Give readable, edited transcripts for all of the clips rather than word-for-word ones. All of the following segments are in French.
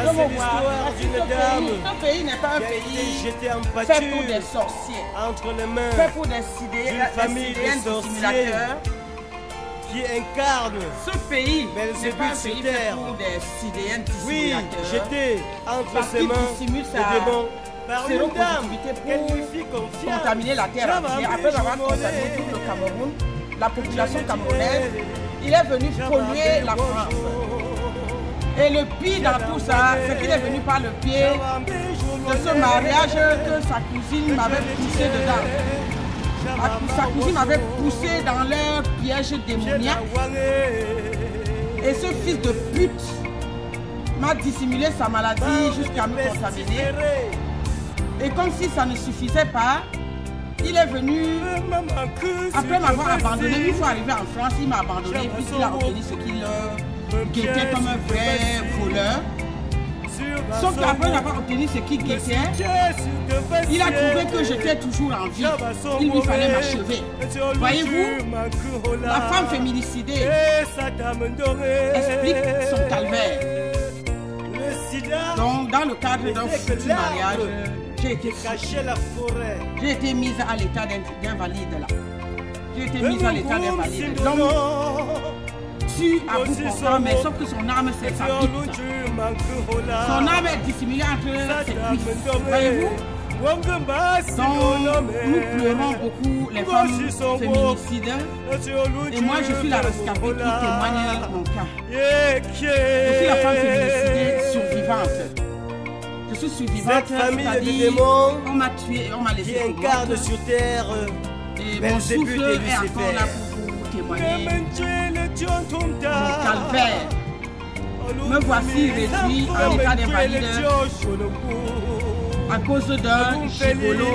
Ça, c'est l'histoire d'une dame ce pays n'est pas un qui a été pays jetée en fait pour des pâture sorciers, entre les mains fait pour des d'une famille de sorciers dissimulateurs. qui incarne Ce pays Belzébuth n'est pas un sur pays fait terre. pour des sidéens Oui, dissimulateurs. jeté entre Parce ses qu'il mains dissimule de sa démons par une dame qu'elle lui fit pour confiance. contaminer la terre entière. Après avoir contaminé tout le Cameroun, la population camerounaise, il est venu polluer la France. Et le pire dans tout ça, c'est qu'il est venu par le pied de ce mariage que sa cousine m'avait poussé dedans. Sa cousine m'avait poussé dans leur piège démoniaque. Et ce fils de pute m'a dissimulé sa maladie jusqu'à me contaminer. Et comme si ça ne suffisait pas, il est venu, après m'avoir abandonné, une fois arrivé en France, il m'a abandonné puisqu'il a obtenu ce qu'il guettait comme un vrai voleur. Sauf qu'après avoir obtenu ce qu'il guettait, il a trouvé que j'étais toujours en vie. Il lui fallait m'achever. Voyez-vous, la femme féminicidée explique son calvaire. Donc, dans le cadre d'un futur mariage, j'ai été mise à l'état d'invalide là. J'ai été mise à l'état d'invalide. L'homme tue à bout portant, mais sauf que son âme c'est sa bite. Son âme est dissimulée entre ses cuisses. Voyez-vous? Donc, nous pleurons beaucoup les femmes féminicides. Et moi, je suis la rescapée qui témoigne mon cas. Je suis la femme féminicidée survivante. Je suis survivante, c'est-à-dire on m'a tué et on m'a laissé qui incarne sur terre et mon souffle est encore là pour vous témoigner mon calvaire. Me voici réduit en état d'invalide à cause d'un gigolo,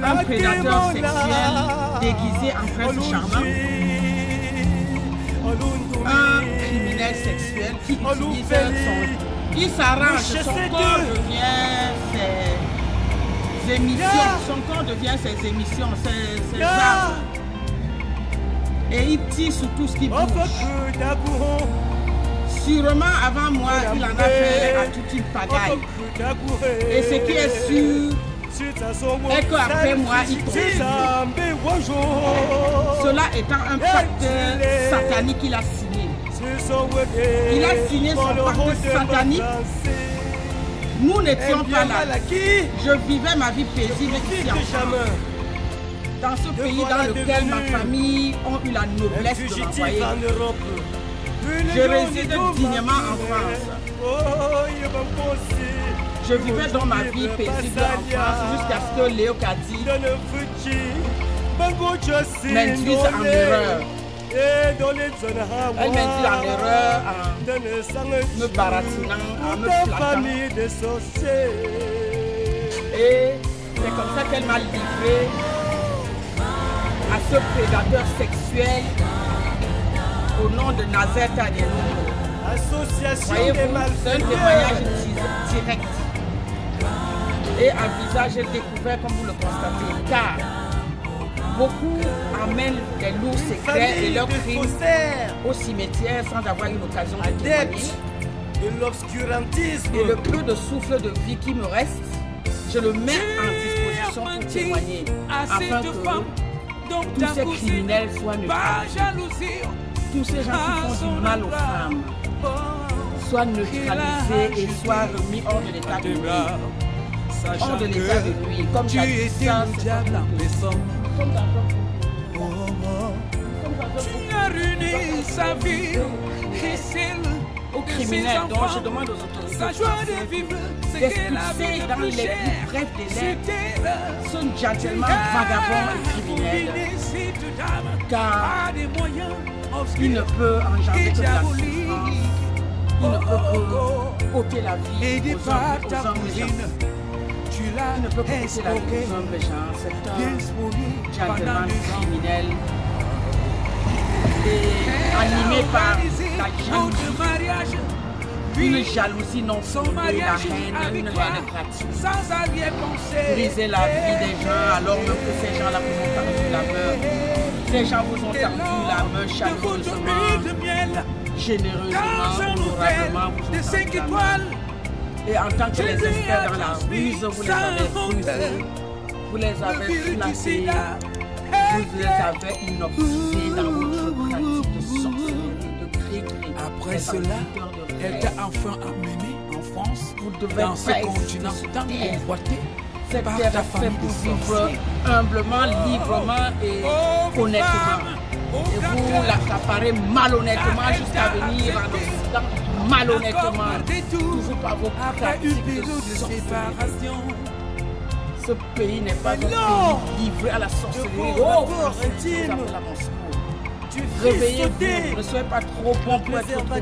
un prédateur sexuel déguisé en prince charmant, un criminel sexuel qui utilise son... Il s'arrange, son corps devient ses émissions, son corps devient ses émissions, ses armes. Et il tire sur tout ce qui bouge. Sûrement avant moi, il en a fait à toute une pagaille. Et ce qui est sûr, est qu'après moi, il tombe. Cela étant un pacte satanique qu'il a signé. Il a signé son pacte satanique. Nous n'étions pas là. Je vivais ma vie paisible ici en France. Dans ce pays dans lequel ma famille a eu la noblesse de m'envoyer. Je réside dignement en France. Je vivais dans ma vie paisible en France jusqu'à ce que Léo Kadi m'induise en erreur. Elle m'induit en erreur en me baratinant, en me flattant. Et c'est comme ça qu'elle m'a livré à ce prédateur sexuel au nom de Nazaire Tadielou. Voyez-vous, c'est un témoignage direct et à visage découvert comme vous le constatez, car beaucoup emmènent des lourds secrets et leurs crimes au cimetière sans avoir eu l'occasion de témoigner. Et le peu de souffle de vie qui me reste, je le mets en disposition pour témoigner, afin que tous ces criminels soient neutralisés. Tous ces gens qui font du mal aux femmes soient neutralisés et soient remis hors de l'état de nuit. Hors de l'état de nuit. Comme tu as dit ça, tu as ruiné sa vie et celle aux criminels. Donc je demande aux autorités d'expulser dans les plus brefs délais ce gentleman vagabond et criminel. Car il ne peut engendrer que la souffrance. Il ne peut que ôter la vie aux hommes gens. Il ne peut que ôter la vie aux hommes gens. C'est un gentleman criminel et animé par la jalousie. Une jalousie non fondée, la haine, une haine gratuite. Briser la vie des gens alors même que ces gens-là vous ont tendu la main. Ces gens vous ont tendu la main chaleureusement, généreusement, honorablement, vous ont de 5 étoiles. Et en tant que les experts dans la ruse, vous les avez rusés, vous les avez flattés, vous les avez inoxydés dans votre pratique de sorcellerie, de gris-gris. Après cela, elle t'a enfin amené en France, dans ce continent tant convoité par ta famille de sorciers. Humblement, librement et honnêtement. Et vous l'accaparez malhonnêtement jusqu'à venir en Occident, malhonnêtement, toujours par vos pratiques de sorcellerie. Ce pays n'est pas un pays livré à la sorcellerie. Oh, intime. Réveillez-vous, ne soyez pas trop bon pour être trop bon.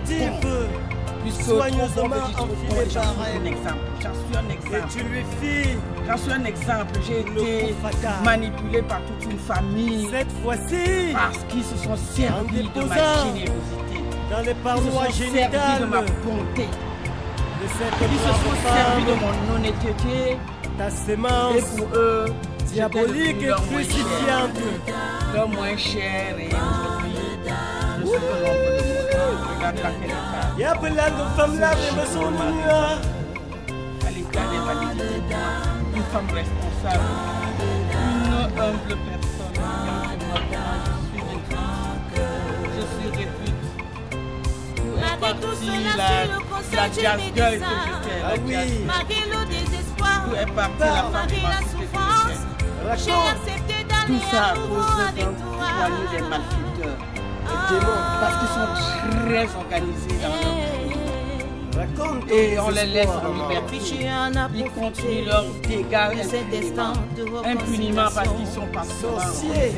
Puisque soigneusement enfilé par elle. J'en suis un exemple. Et tu lui fis. J'en suis un exemple. J'ai été manipulé par toute une famille. Cette fois-ci. Parce qu'ils se sont servis de ma générosité. Dans les parois génitales. Ils se sont servis de ma bonté. Ils se sont servis de mon honnêteté. Ta sémence. Et pour eux, diabolique et crucifiante. Le moins cher et aujourd'hui, je suis que l'ombre de mon âme. Regarde quel état. Il y a plein de femmes là qui me sont venues. À l'état des validités, une femme responsable, une humble personne. Je suis réduite. Malgré tout cela, sur le concert du médecin. Ah oui. Malgré le désespoir, malgré la souffrance, j'ai accepté d'aller à nouveau avec toi. Des malfaiteurs. Parce qu'ils sont très organisés dans leur Raconte. Et on les laisse en liberté. Ils continuent leurs dégâts impuniment parce qu'ils sont pas sorciers.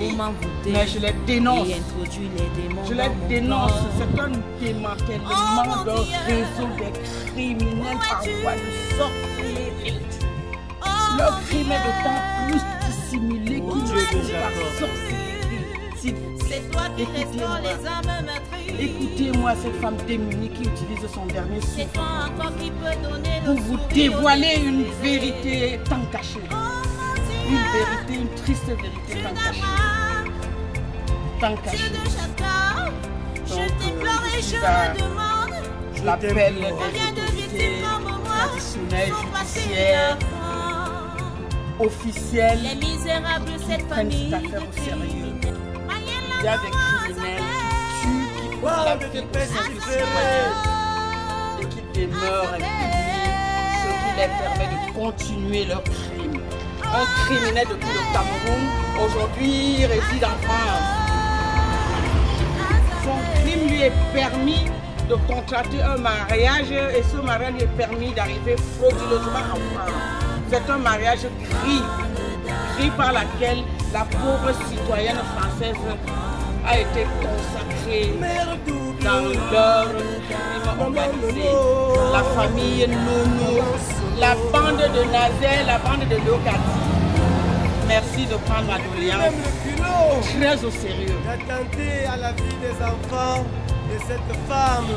Mais je les dénonce. Je les dénonce. C'est un démantèlement d'un réseau des criminels par voie de sorcellerie. Leur crime est d'autant plus dissimulé qu'ils le font par sorcellerie. C'est toi qui restaure les âmes meurtries. Écoutez-moi, cette femme démunie qui utilise son dernier souffle. C'est toi encore qui peut donner pour vous dévoiler une vérité tant cachée. Une vérité, une triste vérité tant cachée. Tant cachée. Dieu de chacun, je t'implore et je me demande. L'appel des combien de victimes autorités comme moi traditionnelles, sont passées judiciaires, enfants. officielles. Les misérables, cette famille de criminels. Il y a des criminels qui tuent, qui font la vie et qui demeurent impunis, ce qui les permet de continuer leur crime. Un criminel depuis le Cameroun, aujourd'hui réside en France. Son crime lui est permis de contracter un mariage et ce mariage lui est permis d'arriver frauduleusement en France. C'est un mariage gris par laquelle la pauvre citoyenne française a été consacrée dans leur crime organisé. La famille Nono, la bande de Nazaire, la bande de Locati. Merci de prendre ma doléance très au sérieux. D'attenter à la vie des enfants de cette femme.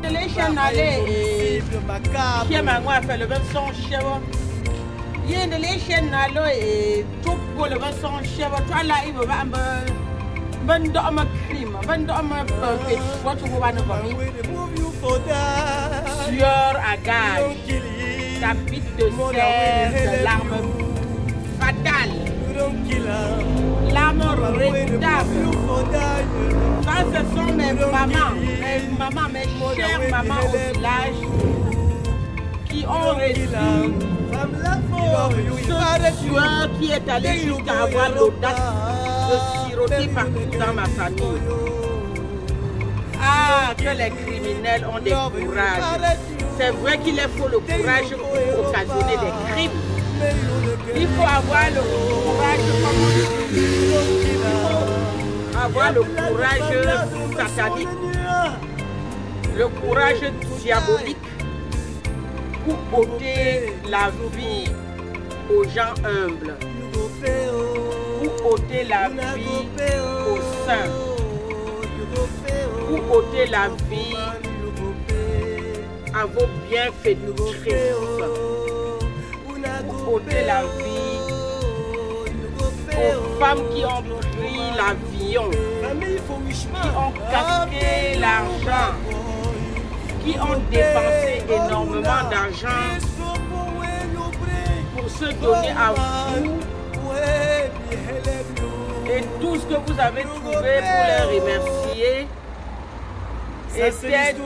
Les chiens allaient macabre. Qui m'a fait le 25 chèvre. Il y a des chiens et tout pour le 25 chèvre. Toi là, il va ben d'homme crime, ben d'homme perfect. What you want to sueur à gage, tapite de serre, de l'arme fatale, l'arme redoutable. Ça, ce sont mes mamans, mes chères mamans au village qui ont reçu ce tueur qui est allé jusqu'à avoir l'audace de siroter partout dans ma famille. Ah, que les criminels ont des courages. C'est vrai qu'il faut le courage pour occasionner des crimes. Il faut avoir le courage, avoir le courage satanique, le courage diabolique pour ôter la vie aux gens humbles, pour ôter la vie aux saints, pour ôter la vie à vos bienfaitrices, pour ôter la vie aux femmes qui ont pris l'avion, qui ont casqué l'argent, qui ont dépensé énormément d'argent pour se donner à vous et tout ce que vous avez trouvé pour les remercier était de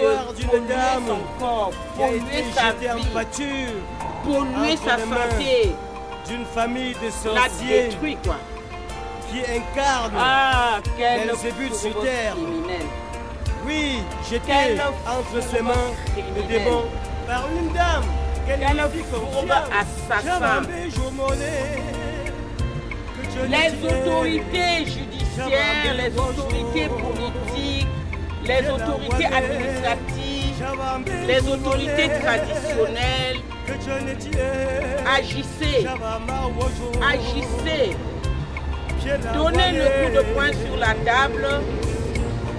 polluer son corps, polluer sa vie, polluer sa santé, d'une famille de la sorciers détruit quoi. qui incarne quel Belzébuth sur terre. criminel. Oui, j'étais entre ses mains le démon par une dame qu'elle Quel fit fourbe confiance. assassin. Les autorités judiciaires, les autorités politiques, les autorités administratives, les autorités traditionnelles, agissez, donnez le coup de poing sur la table,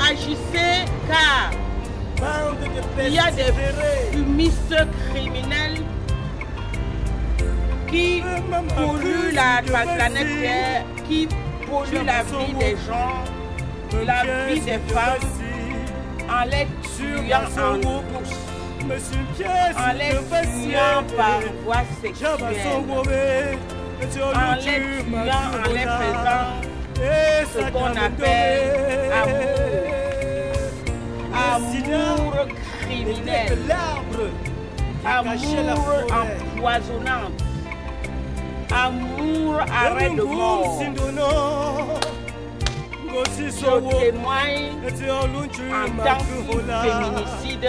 agissez car il y a des fumistes criminels qui polluent la planète Terre, qui polluent la vie des gens, la vie des femmes, en les tuant en douce, en les tuant par voie sexuelle, en les tuant, en les faisant ce qu'on appelle amour criminel, amour empoisonnant, amour arrêt de mort. Je témoigne en tant que féminicide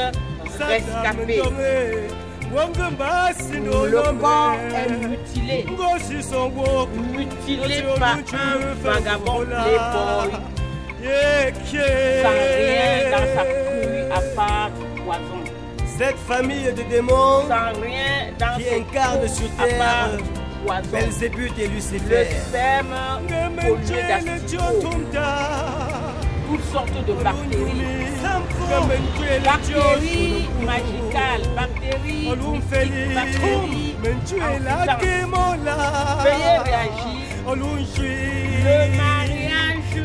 rescapé. Le corps est mutilé par un vagabond playboy sans rien dans sa couille à part du poison. Cette famille de démons Sans rien dans qui ses incarne couilles sur à part terre du poison. Belzébuth et Le Lucifer. sperme pollué d'asticot, toutes sortes de bactéries. Bactéries magicales, bactéries mystiques, bactéries envoûtantes. Veuillez réagir. Le mariage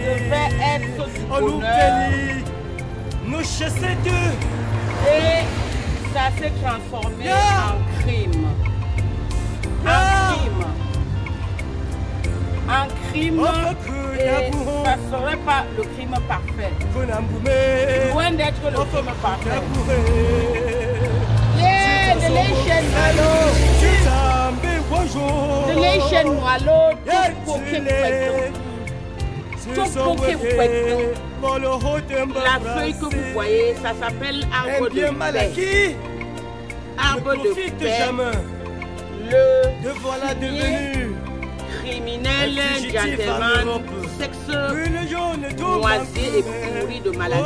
devait être du bonheur Nous chasser d'eux. et ça s'est transformé en crime. En crime, et ça ne serait pas le crime parfait. Loin d'être le crime parfait. Yeah, de l'échelle noalo, tout la feuille que vous voyez, ça s'appelle arbre de paix. Arbre de paix. Le voilà devenu criminel, gentleman, sexe noisé et pourri de maladie.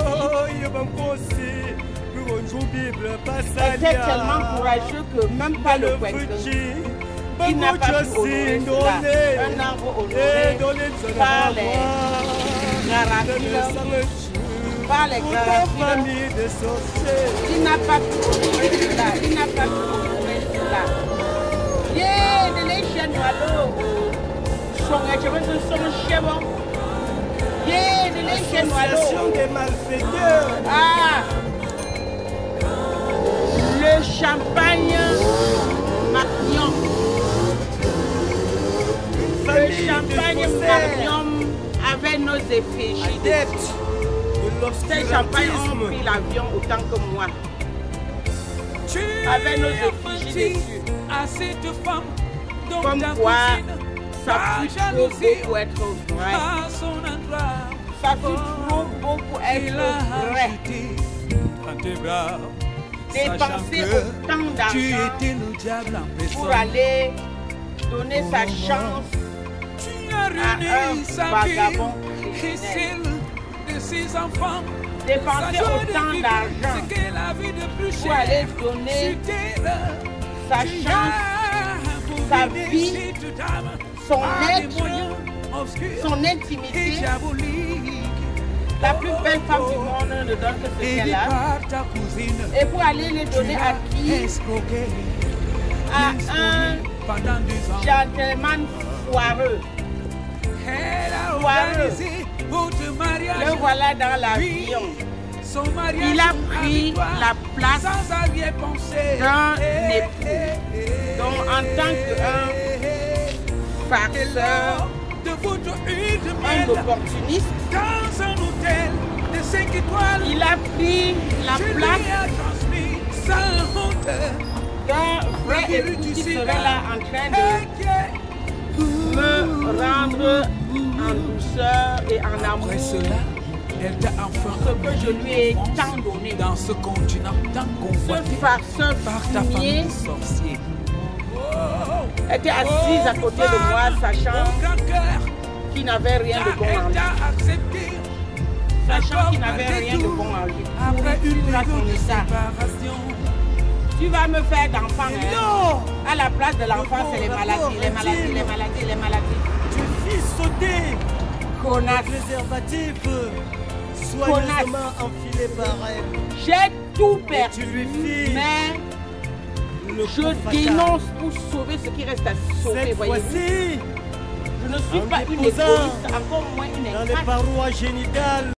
Était tellement courageux que même pas le Quentin, il n'a pas pu honorer cela. Un arbre honoré par les garaphiles, il n'a pas pu honorer cela. Il n'a pas pu honorer cela. Yeah, de l'échelle noalo. Yeah, de l'échelle noalo. des malfaiteurs. Ah, le champagne Magnum. Le champagne Magnum avait nos effigies dessus. Ces champagnes ont pris l'avion autant que moi. Avec nos effigies dessus. Comme quoi, ça fut trop beau pour être vrai. Ça fut trop beau pour être vrai. Dépenser autant d'argent pour aller donner sa chance à un vagabond criminel. Dépenser autant d'argent pour aller donner sa chance, sa vie, son être, son intimité. La plus belle femme du monde ne donne que ce qu'elle a. Et pour aller les donner à qui? À un gentleman foireux. Foireux. Le voilà dans l'avion. il a pris la place d'un époux. Donc en tant qu'un farceur, un opportuniste, il a pris la place d'un vrai époux qui serait là en train de me rendre en douceur et en amour. Elle t'a enfin ce que je lui ai tant donné dans ce continent tant convoité par ta famille sorcier. Était assise à côté de moi, sachant qu'il n'avait rien de bon en lui. Sachant qu'il n'avait rien de bon en lui. Après une séparation, tu vas me faire d'enfant. Non. À la place de l'enfant, c'est les maladies, les maladies, les maladies, les maladies. Tu fis sauter connasse. Le préservatif soigneusement enfilé par elle. J'ai tout perdu, tu lui fis mais je dénonce pour sauver ce qui reste à sauver. Cette fois-ci, je ne suis pas une égoïste, encore moins une dans les parois génitales.